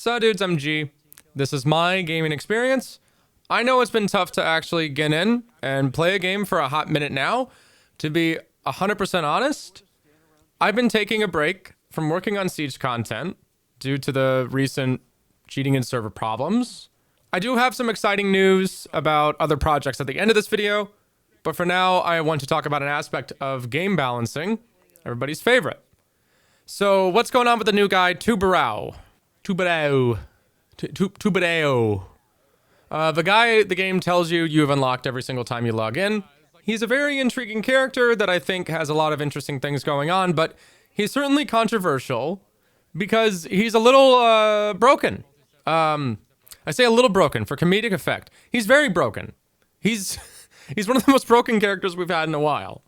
So dudes, I'm G. This is my gaming experience. I know it's been tough to actually get in and play a game for a hot minute now. To be 100% honest, I've been taking a break from working on Siege content due to the recent cheating and server problems. I do have some exciting news about other projects at the end of this video, but for now, I want to talk about an aspect of game balancing, everybody's favorite. So what's going on with the new guy, Tubarao? Tubarao. The guy the game tells you have unlocked every single time you log in. He's a very intriguing character that I think has a lot of interesting things going on, but he's certainly controversial because he's a little broken. I say a little broken for comedic effect. He's very broken. He's one of the most broken characters we've had in a while.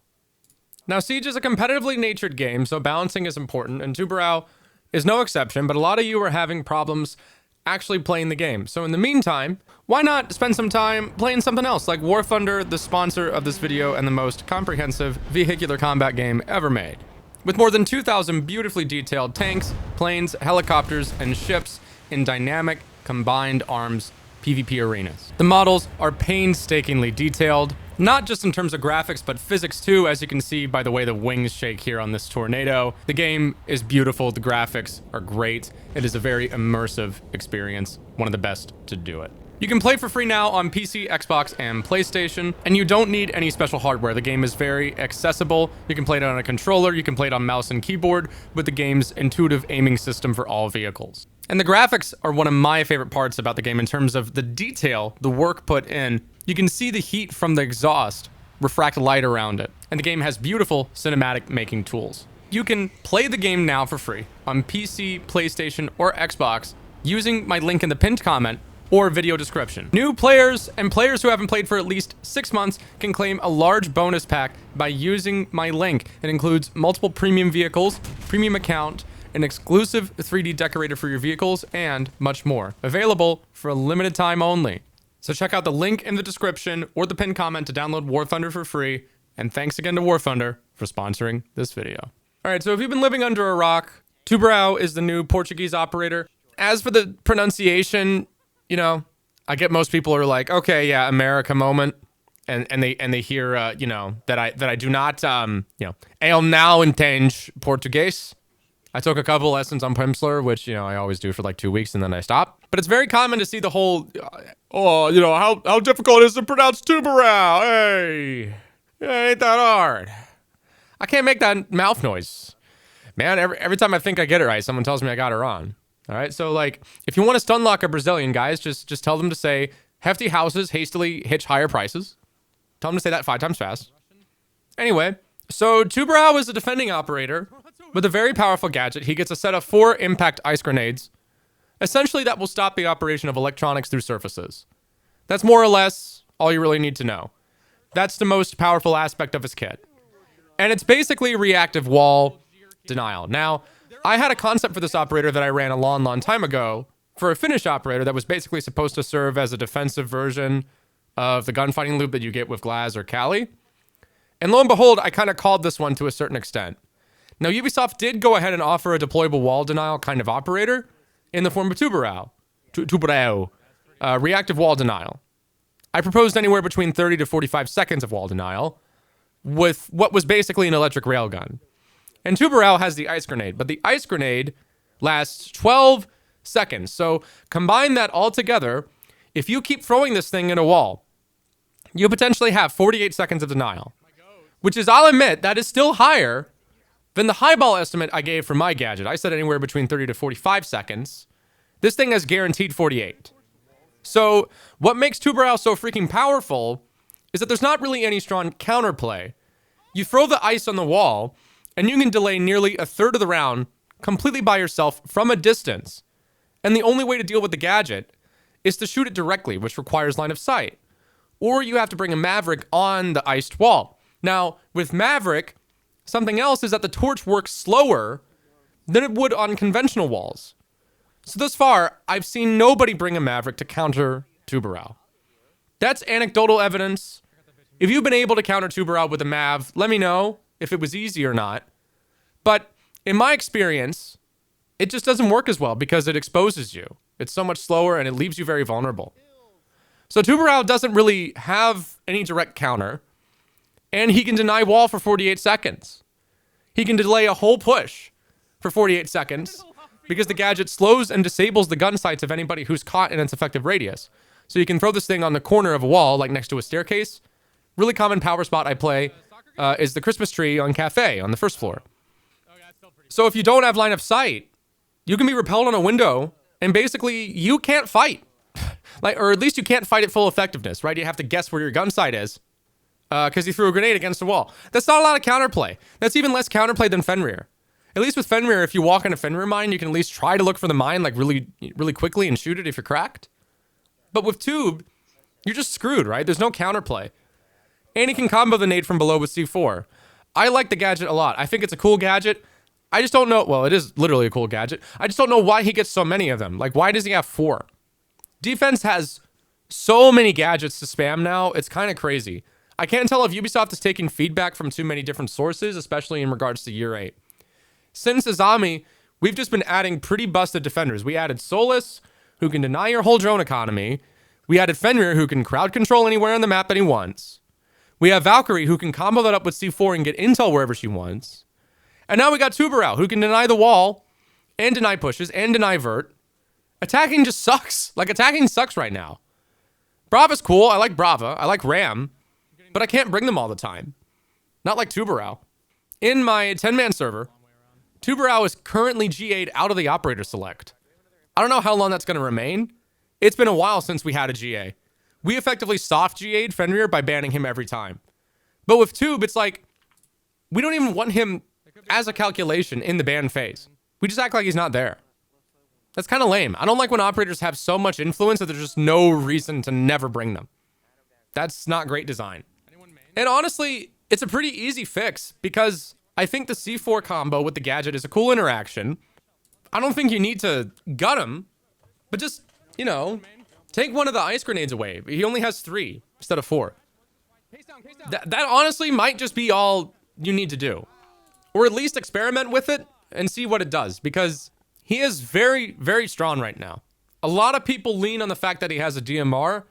Now, Siege is a competitively natured game, so balancing is important, and Tubarao is no exception, but a lot of you are having problems actually playing the game. So in the meantime, why not spend some time playing something else, like War Thunder, the sponsor of this video and the most comprehensive vehicular combat game ever made. With more than 2,000 beautifully detailed tanks, planes, helicopters, and ships in dynamic, combined arms PvP arenas. The models are painstakingly detailed, not just in terms of graphics, but physics too, as you can see by the way the wings shake here on this tornado. The game is beautiful, the graphics are great. It is a very immersive experience, one of the best to do it. You can play for free now on PC, Xbox, and PlayStation, and you don't need any special hardware. The game is very accessible. You can play it on a controller, you can play it on mouse and keyboard with the game's intuitive aiming system for all vehicles. And the graphics are one of my favorite parts about the game in terms of the detail, the work put in. You can see the heat from the exhaust refract light around it, and the game has beautiful cinematic making tools. You can play the game now for free on PC, PlayStation, or Xbox using my link in the pinned comment or video description. New players and players who haven't played for at least 6 months can claim a large bonus pack by using my link. It includes multiple premium vehicles, premium account, an exclusive 3D decorator for your vehicles, and much more. Available for a limited time only. So check out the link in the description or the pinned comment to download War Thunder for free. And thanks again to War Thunder for sponsoring this video. All right, so if you've been living under a rock, Tubarao is the new Portuguese operator. As for the pronunciation, you know, I get most people are like, okay, yeah, America moment. And they hear, you know, that I do not, you know, eu não entendo português. I took a couple lessons on Pimsleur, which, you know, I always do for like 2 weeks and then I stop. But it's very common to see the whole, oh, you know, how difficult it is to pronounce Tubarao. Hey, it ain't that hard. I can't make that mouth noise. Man, every time I think I get it right, someone tells me I got it wrong. All right, so like, if you want to stunlock a Brazilian, guys, just tell them to say, hefty houses hastily hitch higher prices. Tell them to say that 5 times fast. Anyway, so Tubarao is a defending operator. With a very powerful gadget, he gets a set of 4 impact ice grenades. Essentially, that will stop the operation of electronics through surfaces. That's more or less all you really need to know. That's the most powerful aspect of his kit. And it's basically reactive wall denial. Now, I had a concept for this operator that I ran a long time ago for a Finnish operator that was basically supposed to serve as a defensive version of the gunfighting loop that you get with Glaz or Kali. And lo and behold, I kind of called this one to a certain extent. Now, Ubisoft did go ahead and offer a deployable wall denial kind of operator in the form of Tubarao, reactive wall denial. I proposed anywhere between 30 to 45 seconds of wall denial with what was basically an electric railgun. And Tubarao has the ice grenade, but the ice grenade lasts 12 seconds. So combine that all together, if you keep throwing this thing in a wall, you potentially have 48 seconds of denial, which is, I'll admit, that is still higher than the highball estimate I gave for my gadget. I said anywhere between 30 to 45 seconds. This thing has guaranteed 48. So what makes Tubarao so freaking powerful is that there's not really any strong counterplay. You throw the ice on the wall, and you can delay nearly a third of the round completely by yourself from a distance. And the only way to deal with the gadget is to shoot it directly, which requires line of sight. Or you have to bring a Maverick on the iced wall. Now, with Maverick, something else is that the torch works slower than it would on conventional walls. So thus far, I've seen nobody bring a Maverick to counter Tubarao. That's anecdotal evidence. If you've been able to counter Tubarao with a Mav, let me know if it was easy or not. But in my experience, it just doesn't work as well because it exposes you. It's so much slower and it leaves you very vulnerable. So Tubarao doesn't really have any direct counter, and he can deny wall for 48 seconds. He can delay a whole push for 48 seconds because the gadget slows and disables the gun sights of anybody who's caught in its effective radius. So you can throw this thing on the corner of a wall, like next to a staircase. Really common power spot I play is the Christmas tree on Cafe on the first floor. So if you don't have line of sight, you can be repelled on a window, and basically you can't fight. Or at least you can't fight at full effectiveness, right? You have to guess where your gun sight is because you threw a grenade against the wall. That's not a lot of counterplay. That's even less counterplay than Fenrir. At least with Fenrir, if you walk in a Fenrir mine, you can at least try to look for the mine like really, really quickly and shoot it if you're cracked. But with Tube, you're just screwed, right? There's no counterplay. And he can combo the nade from below with C4. I like the gadget a lot. I think it's a cool gadget. I just don't know. Well, it is literally a cool gadget. I just don't know why he gets so many of them. Like, why does he have 4? Defense has so many gadgets to spam now. It's kind of crazy. I can't tell if Ubisoft is taking feedback from too many different sources, especially in regards to Year 8. Since Azami, we've just been adding pretty busted defenders. We added Solus, who can deny your whole drone economy. We added Fenrir, who can crowd control anywhere on the map that he wants. We have Valkyrie, who can combo that up with C4 and get intel wherever she wants. And now we got Tubarao, who can deny the wall, and deny pushes, and deny vert. Attacking just sucks. Like, attacking sucks right now. Brava's cool. I like Brava. I like Ram. But I can't bring them all the time. Not like Tubarao. In my 10-man server, Tubarao is currently GA'd out of the operator select. I don't know how long that's going to remain. It's been a while since we had a GA. We effectively soft GA'd Fenrir by banning him every time. But with Tube, it's like, we don't even want him as a calculation in the ban phase. We just act like he's not there. That's kind of lame. I don't like when operators have so much influence that there's just no reason to never bring them. That's not great design. And honestly, it's a pretty easy fix because I think the C4 combo with the gadget is a cool interaction. I don't think you need to gut him, but just, you know, take one of the ice grenades away. He only has 3 instead of 4. That honestly might just be all you need to do. Or at least experiment with it and see what it does, because he is very, very strong right now. A lot of people lean on the fact that he has a DMR.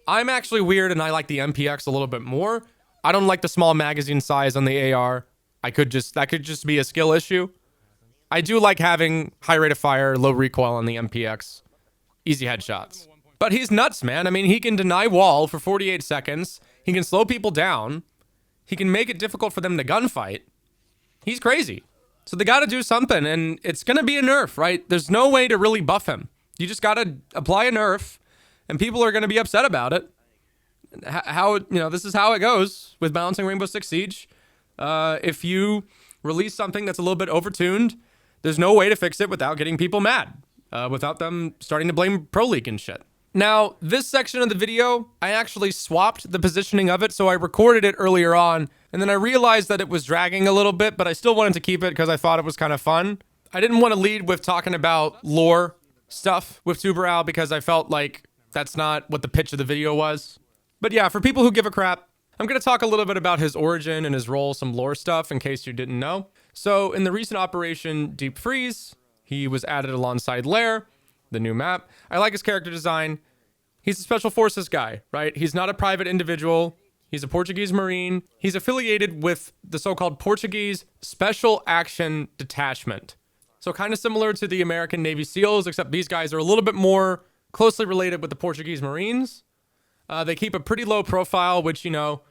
I'm actually weird and I like the MPX a little bit more. I don't like the small magazine size on the AR. That could just be a skill issue. I do like having high rate of fire, low recoil on the MPX. Easy headshots. But he's nuts, man. I mean, he can deny wall for 48 seconds. He can slow people down. He can make it difficult for them to gunfight. He's crazy. So they got to do something, and it's going to be a nerf, right? There's no way to really buff him. You just got to apply a nerf, and people are going to be upset about it. This is how it goes with balancing Rainbow Six Siege. If you release something that's a little bit overtuned, there's no way to fix it without getting people mad, without them starting to blame Pro League and shit. Now, this section of the video, I actually swapped the positioning of it, so I recorded it earlier on, and then I realized that it was dragging a little bit, but I still wanted to keep it because I thought it was kind of fun. I didn't want to lead with talking about lore stuff with Tubarao because I felt like that's not what the pitch of the video was. But yeah, for people who give a crap, I'm going to talk a little bit about his origin and his role, some lore stuff in case you didn't know. So in the recent Operation Deep Freeze, he was added alongside Lair, the new map. I like his character design. He's a special forces guy, right? He's not a private individual. He's a Portuguese Marine. He's affiliated with the so-called Portuguese Special Action Detachment. So kind of similar to the American Navy SEALs, except these guys are a little bit more closely related with the Portuguese Marines. They keep a pretty low profile, which, the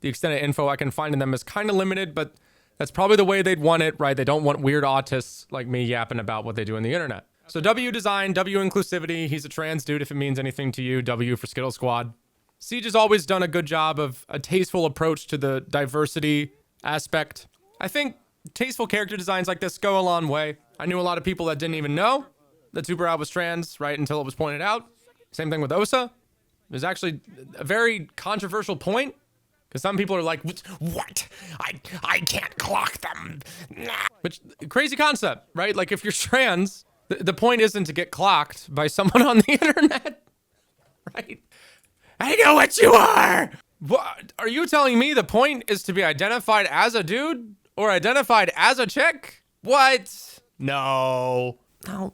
extent of info I can find in them is kind of limited, but that's probably the way they'd want it, right? They don't want weird autists like me yapping about what they do on the internet. So W design, W inclusivity. He's a trans dude if it means anything to you. W for Skittle Squad. Siege has always done a good job of a tasteful approach to the diversity aspect. I think tasteful character designs like this go a long way. I knew a lot of people that didn't even know that Tubarao was trans, right, until it was pointed out. Same thing with Osa. It was actually a very controversial point, because some people are like, what? I can't clock them. Which, crazy concept, right? Like, if you're trans, the point isn't to get clocked by someone on the internet, right? I know what you are! What? Are you telling me the point is to be identified as a dude? Or identified as a chick? What? No. Now,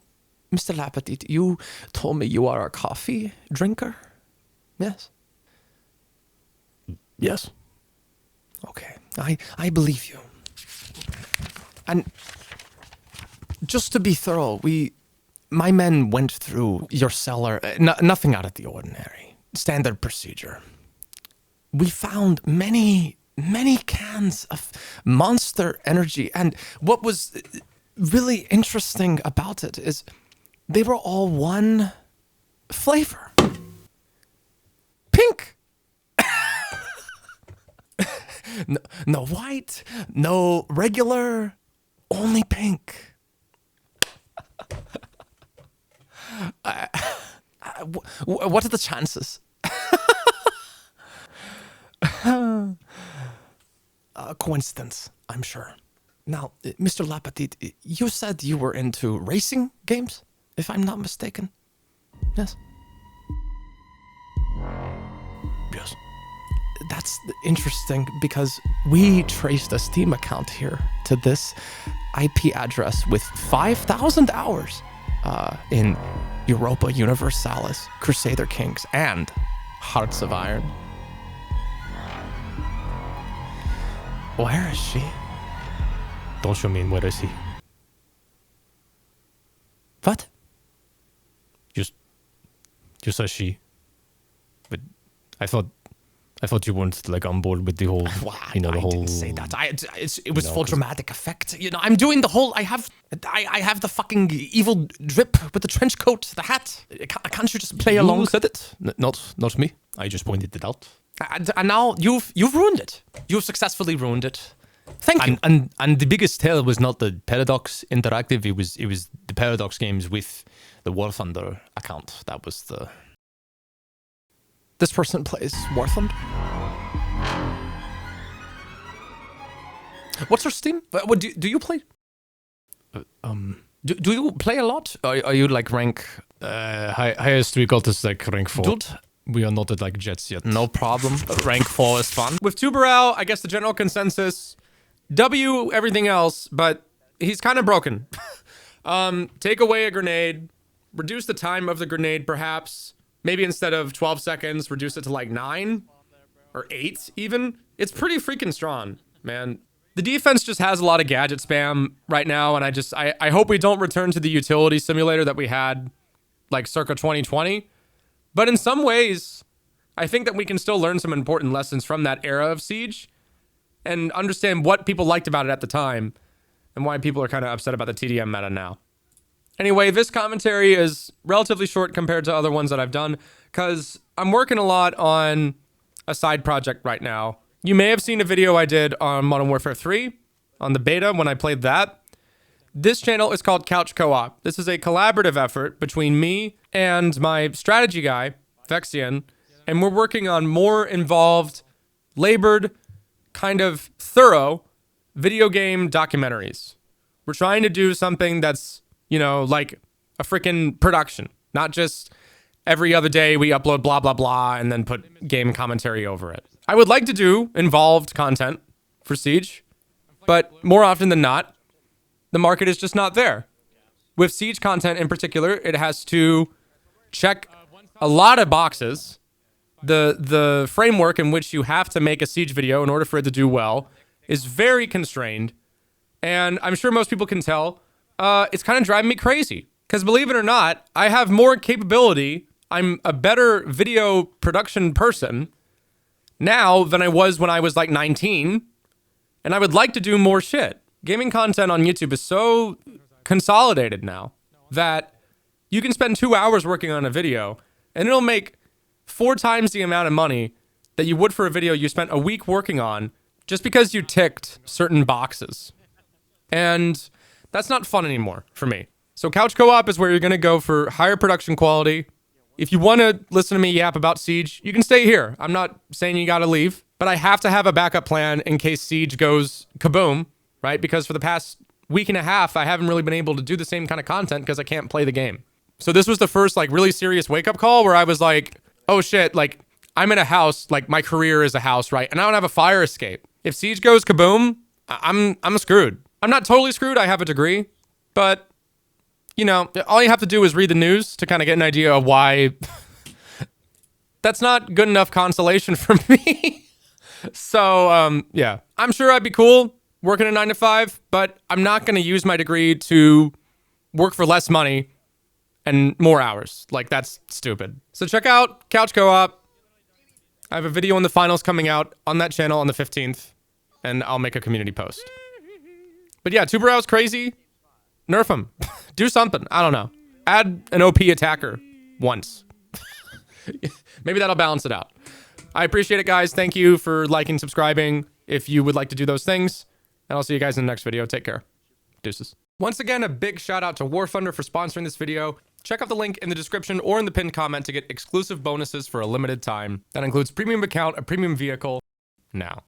Mr. Lapatit, you told me you are a coffee drinker? Yes? Yes. Okay, I believe you. And just to be thorough, my men went through your cellar, nothing out of the ordinary, standard procedure. We found many cans of Monster Energy, and what was really interesting about it is they were all one flavor. Pink. No white, no regular, only pink. What are the chances? Coincidence, I'm sure. Now, Mr. Lapatit, you said you were into racing games, if I'm not mistaken. Yes? Yes. That's interesting because we traced a Steam account here to this IP address with 5,000 hours in Europa Universalis, Crusader Kings, and Hearts of Iron. Where is she? Don't you mean where is he? What? You said she. But I thought you weren't like on board with the whole, the whole. I didn't say that. It was for dramatic effect. I'm doing the whole. I have the fucking evil drip with the trench coat, the hat. Can't you just play along? You said it, not me. I just pointed it out. And now you've ruined it. You've successfully ruined it. Thank you. And the biggest tell was not the Paradox Interactive. It was the Paradox games with the War Thunder account. That was the. This person plays War Thunder. What's her Steam? What do you play? Do you play a lot? Are you like rank? Highest we got is like rank 4. Dude. We are not at like Jets yet. No problem. Rank 4 is fun. With Tubarao, I guess the general consensus, W everything else, but he's kind of broken. Take away a grenade, reduce the time of the grenade perhaps. Maybe instead of 12 seconds, reduce it to like 9 or 8 even. It's pretty freaking strong, man. The defense just has a lot of gadget spam right now, and I hope we don't return to the utility simulator that we had like circa 2020. But in some ways, I think that we can still learn some important lessons from that era of Siege and understand what people liked about it at the time and why people are kind of upset about the TDM meta now. Anyway, this commentary is relatively short compared to other ones that I've done because I'm working a lot on a side project right now. You may have seen a video I did on Modern Warfare 3 on the beta when I played that. This channel is called Couch Co-op. This is a collaborative effort between me and my strategy guy, Vexian, and we're working on more involved, labored, kind of thorough video game documentaries. We're trying to do something that's, like a freaking production, not just every other day we upload blah, blah, blah, and then put game commentary over it. I would like to do involved content for Siege, but more often than not, the market is just not there. With Siege content in particular, it has to check a lot of boxes. The framework in which you have to make a Siege video in order for it to do well is very constrained. And I'm sure most people can tell, it's kind of driving me crazy. Because believe it or not, I have more capability. I'm a better video production person now than I was when I was like 19. And I would like to do more shit. Gaming content on YouTube is so consolidated now that you can spend 2 hours working on a video and it'll make 4 times the amount of money that you would for a video you spent a week working on just because you ticked certain boxes. And that's not fun anymore for me. So Couch Co-op is where you're going to go for higher production quality. If you want to listen to me yap about Siege, you can stay here. I'm not saying you got to leave, but I have to have a backup plan in case Siege goes kaboom. Right? Because for the past week and a half, I haven't really been able to do the same kind of content because I can't play the game. So this was the first like really serious wake up call where I was like, oh shit, like I'm in a house, like my career is a house, right? And I don't have a fire escape. If Siege goes kaboom, I'm screwed. I'm not totally screwed. I have a degree, But, you know, all you have to do is read the news to kind of get an idea of why that's not good enough consolation for me. So, yeah, I'm sure I'd be cool working a 9 to 5, but I'm not going to use my degree to work for less money and more hours. Like, that's stupid. So check out Couch Co-op. I have a video on the finals coming out on that channel on the 15th, and I'll make a community post. But yeah, Tubarao's crazy. Nerf him. Do something. I don't know. Add an OP attacker once. Maybe that'll balance it out. I appreciate it, guys. Thank you for liking, subscribing, if you would like to do those things. And I'll see you guys in the next video. Take care. Deuces. Once again, a big shout out to War Thunder for sponsoring this video. Check out the link in the description or in the pinned comment to get exclusive bonuses for a limited time. That includes premium account, a premium vehicle. Now.